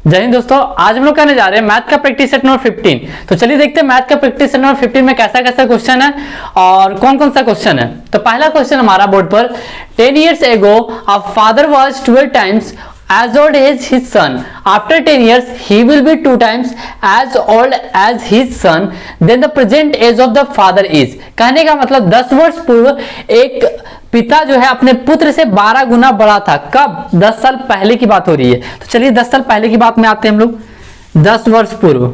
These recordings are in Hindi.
जय हिंद दोस्तों, आज हम लोग करने जा रहे हैं मैथ का प्रैक्टिस सेट नंबर 15। तो चलिए देखते हैं मैथ का प्रैक्टिस सेट नंबर 15 में कैसा कैसा क्वेश्चन है और कौन कौन सा क्वेश्चन है। तो पहला क्वेश्चन हमारा बोर्ड पर 10 years ago a father was 12 times as old as his son. After 10 years he will be 2 times as old as his son. Then the present age of the father is. कहने का मतलब 10 वर्ष पूर्व एक पिता जो है अपने पुत्र से 12 गुना बड़ा था। कब? 10 साल पहले की बात हो रही है। तो चलिए 10 साल पहले की बात में आते हैं हम लोग। 10 वर्ष पूर्व।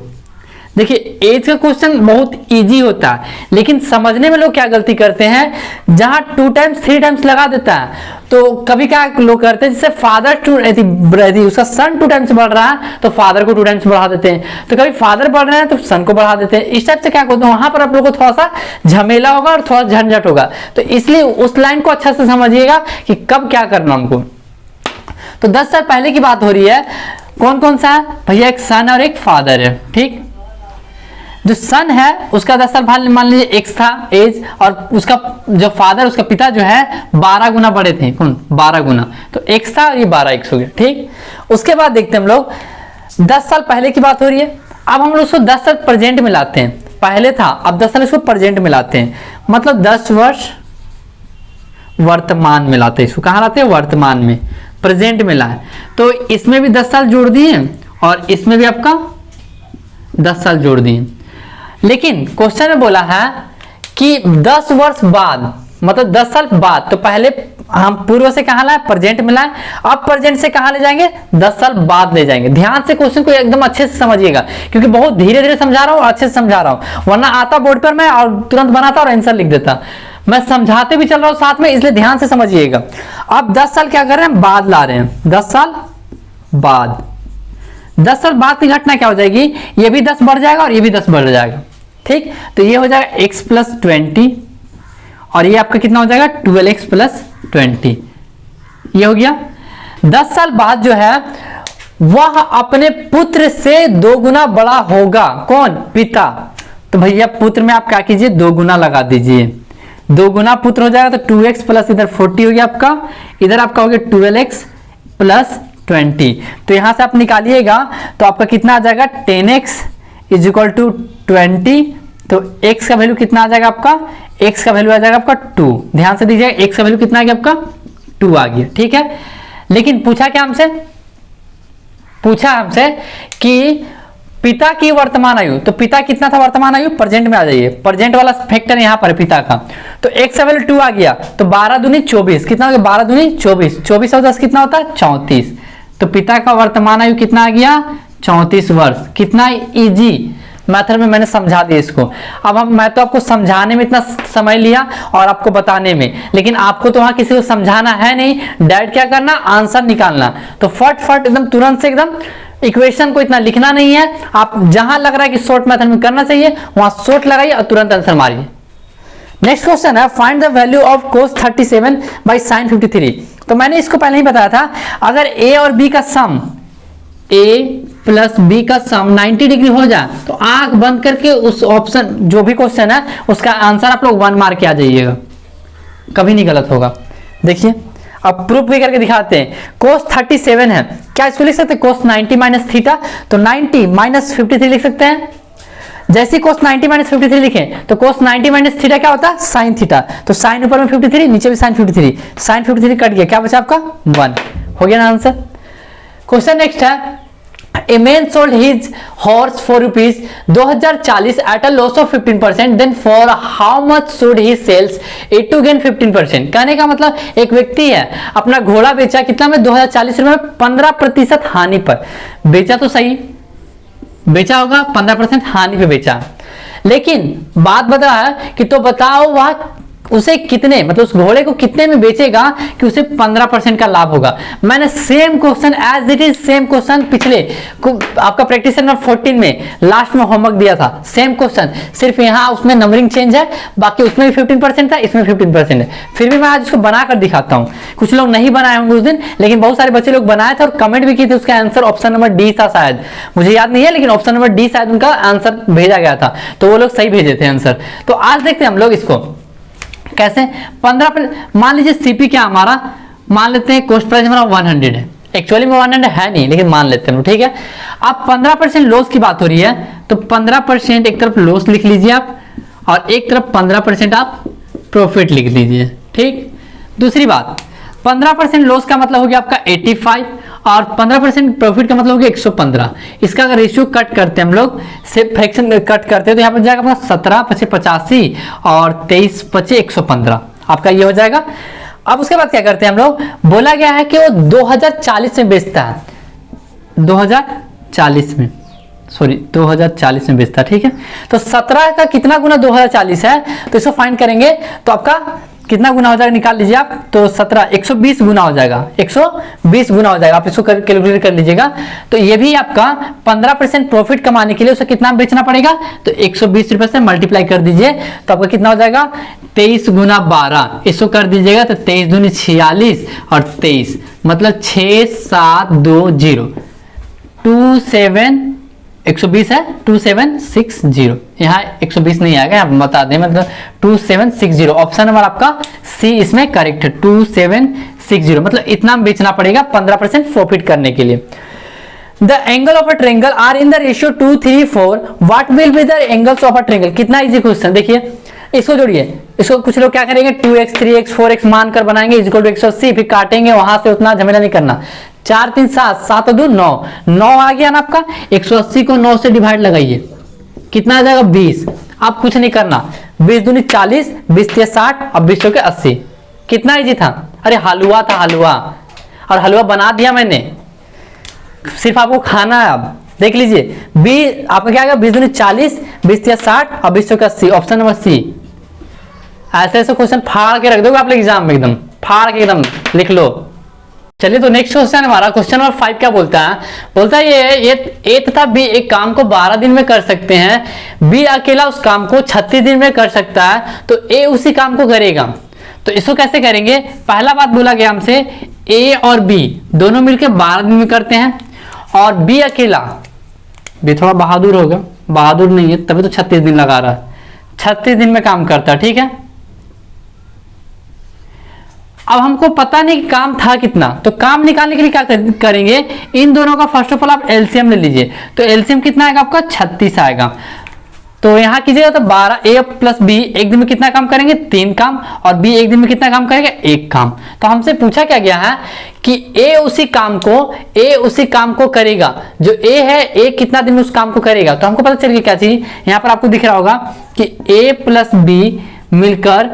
देखिए एज का क्वेश्चन बहुत इजी होता है, लेकिन समझने में लोग क्या गलती करते हैं, जहां 2 टाइम्स 3 टाइम्स लगा देता है। तो कभी क्या लोग करते हैं, जैसे फादर उसका सन 2 टाइम्स बढ़ रहा है तो फादर को 2 टाइम्स बढ़ा देते हैं, तो कभी फादर बढ़ रहे हैं तो सन को बढ़ा देते हैं। इस टाइप से क्या करते हैं, वहां पर आप लोग को थोड़ा सा झमेला होगा और थोड़ा झंझट होगा। तो इसलिए उस लाइन को अच्छा से समझिएगा कि कब क्या करना हमको। तो 10 साल पहले की बात हो रही है। कौन कौन सा है भैया? एक सन और एक फादर है। ठीक, जो सन है उसका 10 साल पहले मान लीजिए एक्स था एज, और उसका जो फादर उसका पिता जो है 12 गुना बड़े थे। कौन? 12 गुना। तो एक्स था और ये 12 एक्स हो गया। ठीक, उसके बाद देखते हैं हम लोग 10 साल पहले की बात हो रही है। अब हम लोग उसको 10 साल प्रेजेंट में लाते हैं। पहले था, अब 10 साल इसको प्रेजेंट में लाते हैं, मतलब 10 वर्ष वर्तमान में लाते हैं। इसको कहाँ लाते हैं? वर्तमान में, प्रेजेंट में लाए। तो इसमें भी 10 साल जोड़ दिए और इसमें भी आपका 10 साल जोड़ दिए। लेकिन क्वेश्चन में बोला है कि 10 वर्ष बाद, मतलब 10 साल बाद। तो पहले हम पूर्व से कहां लाए? प्रेजेंट में लाए। अब प्रेजेंट से कहां ले जाएंगे? 10 साल बाद ले जाएंगे। ध्यान से क्वेश्चन को एकदम अच्छे से समझिएगा, क्योंकि बहुत धीरे धीरे समझा रहा हूं और अच्छे से समझा रहा हूं, वरना आता बोर्ड पर मैं और तुरंत बनाता और आंसर लिख देता। मैं समझाते भी चल रहा हूं साथ में, इसलिए ध्यान से समझिएगा। अब 10 साल क्या कर रहे हैं? बाद ला रहे हैं। 10 साल बाद, 10 साल बाद की घटना क्या हो जाएगी? ये भी 10 बढ़ जाएगा और ये भी 10 बढ़ जाएगा। ठीक, तो ये हो जाएगा x प्लस 20 और ये आपका कितना हो जाएगा? 12x plus 20। ये हो गया। 10 साल बाद जो है वह अपने पुत्र से 2 गुना बड़ा होगा। कौन? पिता। तो भैया पुत्र में आप क्या कीजिए? 2 गुना लगा दीजिए। 2 गुना पुत्र हो जाएगा तो 2x प्लस इधर 40 हो गया आपका, इधर आपका हो गया 12x प्लस 20। तो यहां से आप निकालिएगा तो आपका कितना आ जाएगा? 10x is equal to 20। तो x का वैल्यू कितना आ जाएगा आपका? x का वैल्यू आ जाएगा आपका 2। ध्यान से दीजिएगा, x का वैल्यू कितना आ गया आपका? 2 आ गया। ठीक है, लेकिन पूछा क्या हमसे? पूछा हमसे कि पिता की वर्तमान आयु। तो पिता कितना था वर्तमान आयु? प्रेजेंट में आ जाइए, प्रेजेंट वाला फैक्टर यहां पर पिता का। तो x का वैल्यू 2 आ गया, तो 12 दूनी 24। कितना हो गया? 12 दूनी 24। 24 और 10 कितना होता है? 34। तो पिता का वर्तमान आयु कितना आ गया? 34 वर्ष। कितना इजी मेथड में मैंने समझा दिया इसको। अब मैं तो आपको समझाने में इतना समय लिया और आपको बताने में, लेकिन आपको तो वहां किसी को समझाना है नहीं, डायरेक्ट क्या करना? आंसर निकालना। तो फट एकदम तुरंत से एकदम इक्वेशन को इतना लिखना नहीं है। आप जहां लग रहा है कि शॉर्ट मेथड में करना चाहिए वहां शॉर्ट लगाइए और तुरंत आंसर मारिए। नेक्स्ट क्वेश्चन है find the value of cos 37 by sin 53। तो मैंने इसको पहले ही बताया था, अगर a और b का सम, a प्लस बी का सम 90 डिग्री हो जाए तो आंख बंद करके उस ऑप्शन जो भी क्वेश्चन है उसका आंसर आप लोग 1 मार के आ जाइएगा, कभी नहीं गलत होगा। देखिए अब प्रूफ भी करके दिखाते हैं। cos 37 है, क्या इसको लिख सकते हैं? cos 90 minus theta. तो 90 माइनस 53 लिख सकते हैं। जैसे cos 90 माइनस 53 लिखें तो cos 90 माइनस थीटा क्या होता है? sin theta. तो sin ऊपर में 53, नीचे भी sin 53, sin 53 कट गया, क्या बचा आपका? 1। हो गया ना आंसर। क्वेश्चन नेक्स्ट है, A man sold his horse for rupees 2040 at a loss of 15%. Then for how much should he sells it to gain 15%? कहने का मतलब एक व्यक्ति है अपना घोड़ा बेचा, कितना में? 2040 रुपए में 15% हानि पर बेचा। तो सही बेचा होगा, 15% हानि पे बेचा। लेकिन बात बता है कि तो बताओ वह उसे कितने, मतलब उस घोड़े को कितने में बेचेगा कि उसे 15% का लाभ होगा। मैंने same question as it is, same question पिछले आपका प्रैक्टिस नंबर 14 में लास्ट में होमवर्क दिया था। सेम क्वेश्चन, सिर्फ यहाँ उसमें नंबरिंग चेंज है, बाकी उसमें भी 15% था, इसमें 15% है। फिर भी मैं आज इसको बनाकर दिखाता हूँ। कुछ लोग नहीं बनाए होंगे उस दिन, लेकिन बहुत सारे बच्चे लोग बनाए थे और कमेंट भी किए थे। उसका आंसर ऑप्शन नंबर डी था शायद, मुझे याद नहीं है, लेकिन ऑप्शन नंबर डी शायद उनका आंसर भेजा गया था, तो वो लोग सही भेजे थे आंसर। तो आज देखते हैं हम लोग इसको कैसे। 15 मान लीजिए सीपी क्या हमारा, मान लेते हैं कॉस्ट प्राइस हमारा 100 है। एक्चुअली में 100 है नहीं, लेकिन मान लेते हैं, ठीक है। अब 15% लॉस की बात हो रही है, तो 15% एक तरफ लॉस लिख लीजिए आप, और एक तरफ 15% आप प्रॉफिट लिख लीजिए, ठीक। दूसरी बात, 15% लॉस का मतलब हो गया आपका 85, और 15% प्रॉफिट का मतलब हो गया 115। इसका अगर रेशियो कट करते हैं हम लोग, से फ्रैक्शन कट करते हैं, तो यहाँ पर जाएगा आपका 17 पचे 85 और 23 पचे 115, आपका ये हो जाएगा। अब उसके बाद क्या करते हैं हम लोग, बोला गया है कि वो 2040 में बेचता है, 2040 में, सॉरी 2040 में बेचता है, ठीक है। तो 17 का कितना गुना 2040 है, तो इसको फाइंड करेंगे तो आपका कितना गुना हो जाएगा, निकाल लीजिए आप। तो 17 120 गुना हो जाएगा, 120 गुना हो जाएगा, आप इसको कैलकुलेट कर लीजिएगा। तो ये भी आपका 15% प्रॉफिट कमाने के लिए उसे कितना बेचना पड़ेगा, तो 120 रुपए से मल्टीप्लाई कर दीजिए, तो आपका कितना हो जाएगा 23 गुना 12, इसको कर दीजिएगा तो 23 दूनी 46 और 23 मतलब 6720 27 120 है 2760, यहाँ 120 नहीं आएगा, आप बता दें, मतलब 2760। ऑप्शन नंबर आपका सी इसमें करेक्ट है, 2760, मतलब इतना बेचना पड़ेगा 15% प्रॉफिट करने के लिए। The angle of a triangle are in the ratio 2 3 4, what will be the angles of a triangle. कितना इजी क्वेश्चन, देखिए इसको जोड़िए, इसको कुछ लोग क्या करेंगे 2x 3x 4x मानकर बनाएंगे इक्वल टू 180, फिर काटेंगे, वहां से उतना झमेला नहीं करना। 4 3 7 7 2 9 9 आ गया ना आपका, 180 को 9 से डिवाइड लगाइए, कितना आ जाएगा 20। आप कुछ नहीं करना, 20 दूनी 40, 20 3 60 और 20 के 80। कितना इजी था, अरे हलवा था हलवा, और हलवा बना दिया मैंने, सिर्फ आपको खाना है। अब देख लीजिए 20 आपका क्या आएगा, 20 दूनी 40, 20 3 60 और 20 के 80, ऑप्शन नंबर सी। ऐसे ऐसे क्वेश्चन फाड़ के रख दोगे आप एग्जाम में, एकदम फाड़ के एकदम लिख लो। चलिए तो नेक्स्ट क्वेश्चन हमारा क्वेश्चन नंबर 5 क्या बोलता है, बोलता है ये ए तथा बी एक काम को 12 दिन में कर सकते हैं, बी अकेला उस काम को 36 दिन में कर सकता है, तो ए उसी काम को करेगा। तो इसको कैसे करेंगे, पहला बात बोला गया हमसे ए और बी दोनों मिलकर 12 दिन में करते हैं, और बी अकेला, बी थोड़ा बहादुर होगा, बहादुर नहीं है तभी तो 36 दिन लगा रहा है, 36 दिन में काम करता है, ठीक है। अब हमको पता नहीं कि काम था कितना, तो काम निकालने के लिए क्या करेंगे, इन दोनों का फर्स्ट ऑफ ऑल आप एलसीएम ले लीजिए, तो एलसीएम कितना आएगा आपका 36 आएगा। तो यहां कीजिएगा तो 12 ए प्लस बी एक दिन में कितना काम करेंगे 3 काम, और बी एक दिन में कितना काम करेगा 1 काम। तो हमसे पूछा क्या गया है कि ए उसी काम को करेगा, जो ए है ए कितना दिन में उस काम को करेगा। तो हमको पता चल गया क्या चीज, यहाँ पर आपको दिख रहा होगा कि ए प्लस बी मिलकर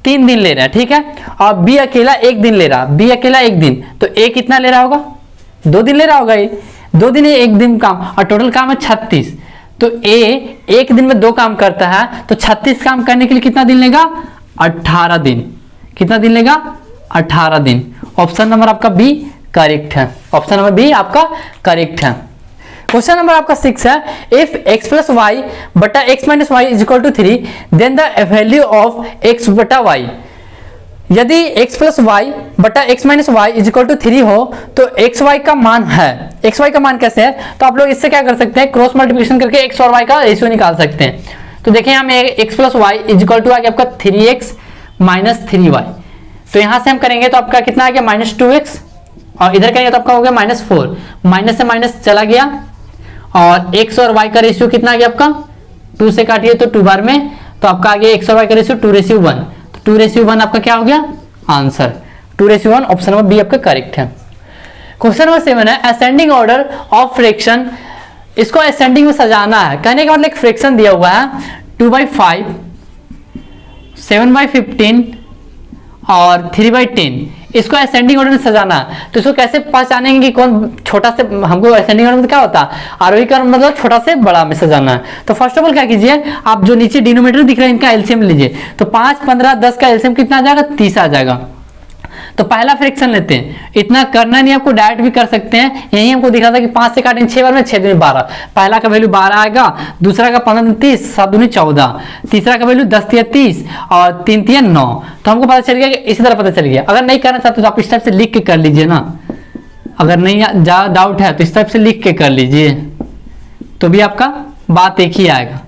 3 दिन ले रहा है, ठीक है, और बी अकेला 1 दिन ले रहा, बी अकेला 1 दिन, तो ए कितना ले रहा होगा 2 दिन ले रहा होगा, ये 2 दिन 1 दिन काम, और टोटल काम है 36। तो ए 1 दिन में 2 काम करता है, तो 36 काम करने के लिए कितना दिन लेगा 18 दिन, कितना दिन लेगा 18 दिन। ऑप्शन नंबर आपका बी करेक्ट है, ऑप्शन नंबर बी आपका करेक्ट है। क्वेश्चन नंबर आपका 6 है, इफ x प्लस वाई बटा x minus y is equal to 3, then the value of x बटा y। यदि x प्लस वाई बटा x minus y is equal to 3 हो, तो x y का मान है, x y का मान कैसे है, तो आप लोग इससे क्या कर सकते हैं, क्रॉस मल्टीप्लिकेशन करके x और y का रेशियो निकाल सकते हैं। तो देखिए हमें x plus Y is equal to आ गया आपका 3x माइनस 3y, तो यहां से हम करेंगे तो आपका कितना आ गया -2x, और इधर करेंगे तो आपका हो गया -4, माइनस से माइनस चला गया, और x और y का रेशियो कितना आ गया आपका 2 से काटिए तो 2 बार में, तो आपका आ गया x और y का रेशियो 2:1, तो 2:1 आपका क्या हो गया आंसर 2:1, ऑप्शन नंबर बी आपका करेक्ट है। क्वेश्चन नंबर 7 है, असेंडिंग ऑर्डर ऑफ फ्रैक्शन, इसको असेंडिंग में सजाना है, कहने का मतलब एक फ्रैक्शन दिया हुआ है 2/5, 7/15 और 3/10, इसको असेंडिंग ऑर्डर में सजाना है। तो इसको कैसे पहचानेंगे कि कौन छोटा से, हमको असेंडिंग ऑर्डर में क्या होता है आरोही क्रम मतलब छोटा से बड़ा में सजाना है। तो फर्स्ट ऑफ ऑल क्या कीजिए, आप जो नीचे डिनोमिनेटर दिख रहा है इनका एलसीएम लीजिए, तो 5 15 10 का एलसीएम कितना आ जाएगा 30 आ जाएगा। तो पहला फ्रैक्शन लेते हैं, इतना करना नहीं, आपको डायरेक्ट भी कर सकते हैं, यही हमको दिख रहा था कि 5 से काटेंगे 6 बार में 6 दूनी 12, पहला का वैल्यू 12 आएगा, दूसरा का 15 30, 7 दूनी 14, तीसरा का वैल्यू 10 3 30 और 3 3 9। तो हमको पता चल गया कि इसी तरह पता चल गया। अगर नहीं करना चाहते तो आप इस टाइप से लिख के कर लीजिए ना, अगर नहीं ज्यादा डाउट है तो इस टाइप से लिख के कर लीजिए, तो भी आपका बात एक ही आएगा,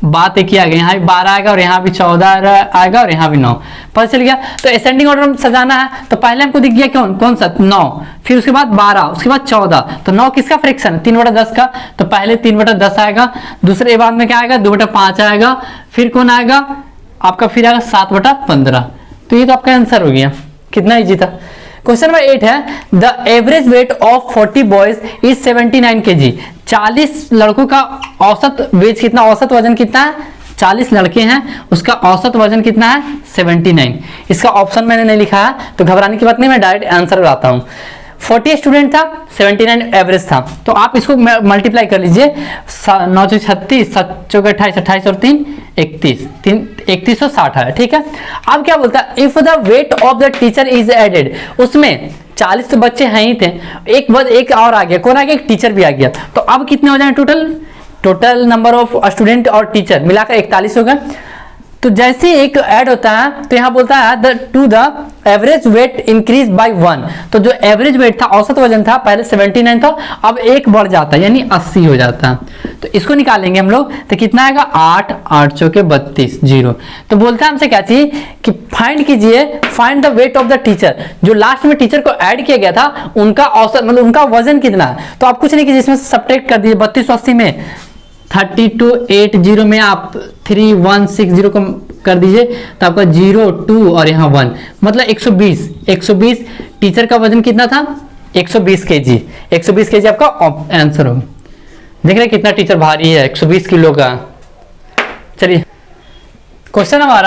बात एक ही आ गई, यहाँ भी 12 आएगा और यहाँ भी 14 आएगा और यहाँ भी 9, पता चल गया। तो असेंडिंग ऑर्डर में सजाना है, तो पहले हमको दिख गया कौन सा 9, फिर उसके बाद 12, उसके बाद 14, तो 9 किसका फ्रैक्शन है 3/10 का, तो पहले 3/10 आएगा, दूसरे बाद में क्या आएगा 2/5 आएगा, फिर कौन आएगा आपका, फिर आएगा 7/15। तो ये तो आपका आंसर हो गया, कितना इजी था। क्वेश्चन नंबर 8 है the average weight of 40 boys is 79 kg। 40 लड़कों का औसत वेट कितना, औसत वजन कितना है, 40 लड़के हैं उसका औसत वजन कितना है 79। इसका ऑप्शन मैंने नहीं लिखा है तो घबराने की बात नहीं, मैं डायरेक्ट आंसर बताता हूँ। 40 स्टूडेंट था, 79 एवरेज था, तो आप इसको मल्टीप्लाई कर लीजिए, 9 × 36, 7 × 28, 28 और 3 31, 3160 है, ठीक है। अब क्या बोलता है, if the weight of the teacher is added, उसमें 40 तो बच्चे हैं ही थे, एक और आ गया, कौन आ गया, एक टीचर भी आ गया, तो अब कितने हो जाए टोटल नंबर ऑफ स्टूडेंट और टीचर मिलाकर 41 हो गए। तो जैसे एक ऐड होता है तो यहाँ बोलता है the average weight increase by 1, तो जो एवरेज वेट था, औसत वजन था, पहले 79 था, अब 1 बढ़ जाता है यानी 80 हो जाता है। तो इसको निकालेंगे हम लोग, तो कितना आएगा 8, 8 चौके 32, 0। तो बोलता है हमसे क्या चाहिए कि फाइंड कीजिए, find the weight of the teacher, जो लास्ट में टीचर को ऐड किया गया था उनका औसत मतलब उनका वजन कितना है। तो आप कुछ नहीं कीजिए, इसमें सब्ट्रैक्ट कर दीजिए, 32 80 में 3280 में आप 3160 को कर दीजिए, तो आपका 0 2 और यहाँ 1 मतलब 120 टीचर का वजन कितना था 120 kg, 120 kg आपका आंसर होगा। देख रहे कितना टीचर भारी है, 120 किलो का। चलिए क्वेश्चन नंबर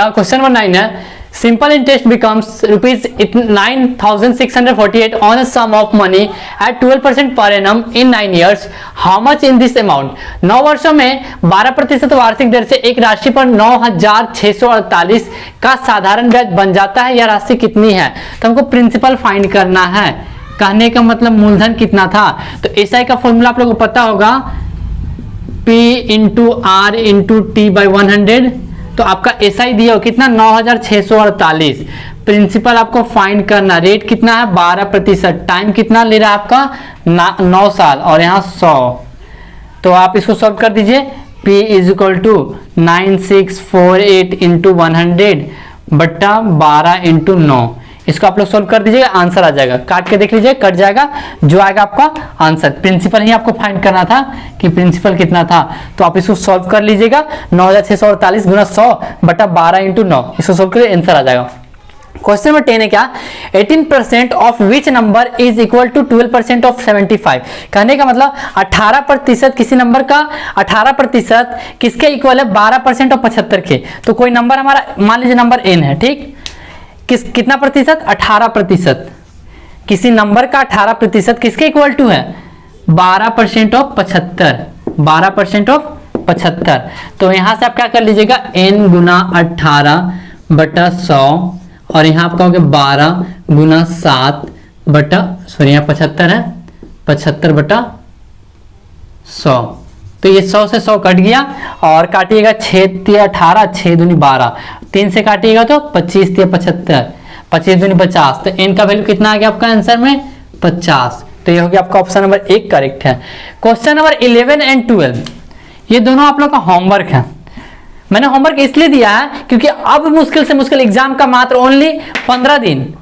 9 है simple interest becomes ₹9,648 on a sum of money at 12% per annum in 9 years, how much in this amount. 9 वर्षों में 12% वार्षिक दर से एक राशि पर 9,648 का साधारण ब्याज बन जाता है, यह राशि कितनी है। तो हमको प्रिंसिपल फाइंड करना है, कहने का मतलब मूलधन कितना था। तो एसआई का फॉर्मूला आप लोगों को पता होगा, P × R × T/100। तो आपका एसआई दिया हो कितना 9,648, प्रिंसिपल आपको फाइंड करना, रेट कितना है 12%, टाइम कितना ले रहा है आपका 9 साल और यहाँ 100। तो आप इसको सॉल्व कर दीजिए, P = 9648 × 100 बट्टा 12 × 9। इसको आप लोग सोल्व कर दीजिएगा, आंसर आ जाएगा, काट के देख लीजिए, कट जाएगा, जो आएगा आपका आंसर। प्रिंसिपल ही आपको फाइंड करना था कि प्रिंसिपल कितना था, तो आप इसको सॉल्व कर लीजिएगा, 9,648 × 100 बटा 12 × 9, इसको सोल्व करिए, आंसर आ जाएगा। क्वेश्चन नंबर 10 है क्या, 18% of which number is equal to 12% of 75। कहने का मतलब 18% किसी नंबर का 18% किसके इक्वल है 12% ऑफ 75 के। तो कोई नंबर हमारा मान लीजिए नंबर n है, ठीक, कितना प्रतिशत 18%, किसी नंबर का 18% किसके इक्वल टू है 12% ऑफ 75, 12% ऑफ 75। तो यहां से आप क्या कर लीजिएगा n × 18 बटा 100 और यहाँ आपका हो गया 12 × 7 बटा यहाँ 75 है 75 बटा 100। तो ये 100 से 100 कट गया और काटिएगा 6 × 18, 6 दूनी 12, 3 से काटिएगा तो 25 × 75, 25 दूनी 50। तो n का वैल्यू कितना आ गया आपका आंसर में 50। तो ये हो गया आपका ऑप्शन नंबर 1 करेक्ट है। क्वेश्चन नंबर 11 और 12 ये दोनों आप लोग का होमवर्क है। मैंने होमवर्क इसलिए दिया है क्योंकि अब मुश्किल से मुश्किल एग्जाम का मात्र ओनली 15 दिन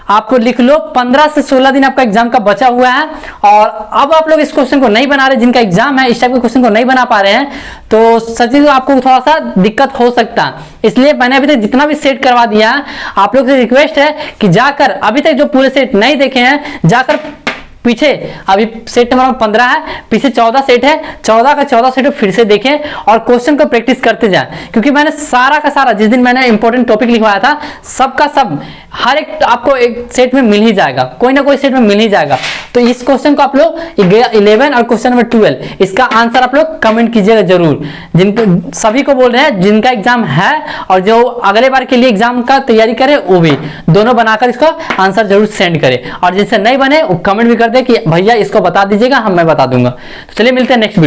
आपको लिख लो, 15 से 16 दिन आपका एग्जाम का बचा हुआ है। और अब आप लोग इस क्वेश्चन को नहीं बना रहे, जिनका एग्जाम है इस टाइप के क्वेश्चन को नहीं बना पा रहे हैं, तो सच्ची तो आपको थोड़ा सा दिक्कत हो सकता है। इसलिए मैंने अभी तक जितना भी सेट करवा दिया है, आप लोग से रिक्वेस्ट है कि जाकर अभी तक जो पूरे सेट नहीं देखे हैं जाकर पीछे, अभी सेट नंबर 15 है, पीछे 14 सेट है, 14 का 14 सेट फिर से देखें और क्वेश्चन को प्रैक्टिस करते जाएं। क्योंकि मैंने सारा का सारा जिस दिन मैंने इंपॉर्टेंट टॉपिक लिखवाया था सबका सब हर एक आपको एक सेट में मिल ही जाएगा, कोई ना कोई सेट में मिल ही जाएगा। तो इस क्वेश्चन को आप लोग 11 और क्वेश्चन नंबर 12 इसका आंसर आप लोग कमेंट कीजिएगा जरूर। जिनको सभी को बोल रहे हैं जिनका एग्जाम है और जो अगले बार के लिए एग्जाम का तैयारी करे वो भी दोनों बनाकर इसका आंसर जरूर सेंड करें। और जिनसे नहीं बने वो कमेंट भी कर दे कि भैया इसको बता दीजिएगा, मैं बता दूंगा। तो चलिए मिलते हैं नेक्स्ट वीडियो।